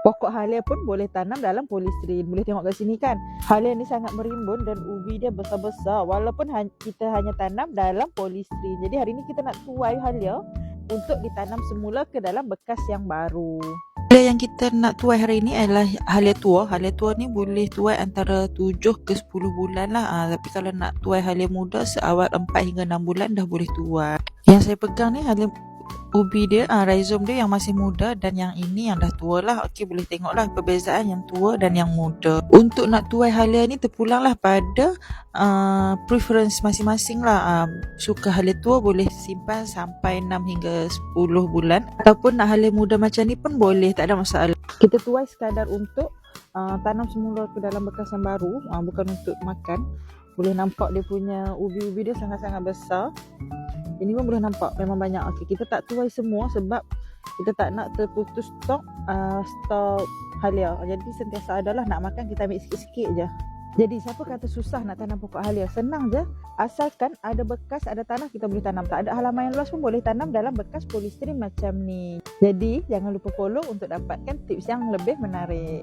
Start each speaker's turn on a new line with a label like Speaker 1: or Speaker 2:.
Speaker 1: Pokok halia pun boleh tanam dalam polystyrene. Boleh tengok kat sini kan. Halia ni sangat merimbun dan ubi dia besar-besar walaupun kita hanya tanam dalam polystyrene. Jadi hari ni kita nak tuai halia untuk ditanam semula ke dalam bekas yang baru. Halia yang kita nak tuai hari ni adalah halia tua. Halia tua ni boleh tuai antara 7 ke 10 bulan lah. Tapi kalau nak tuai halia muda seawal 4 hingga 6 bulan dah boleh tuai. Yang saya pegang ni halia ubi dia, rhizome dia yang masih muda dan yang ini yang dah tua lah. Okey, boleh tengoklah perbezaan yang tua dan yang muda. Untuk nak tuai halia ni terpulanglah pada preference masing-masing lah. Suka halia tua boleh simpan sampai 6 hingga 10 bulan ataupun nak halia muda macam ni pun boleh, tak ada masalah. Kita tuai sekadar untuk tanam semula ke dalam bekas yang baru, bukan untuk makan. Boleh nampak dia punya ubi-ubi dia sangat-sangat besar. Ini pun boleh nampak memang banyak. Okey, kita tak tuai semua sebab kita tak nak terputus stok halia. Jadi sentiasa adalah nak makan kita ambil sikit-sikit je. Jadi siapa kata susah nak tanam pokok halia? Senang je. Asalkan ada bekas, ada tanah, kita boleh tanam. Tak ada halaman yang luas pun boleh tanam dalam bekas polystyrene macam ni. Jadi jangan lupa follow untuk dapatkan tips yang lebih menarik.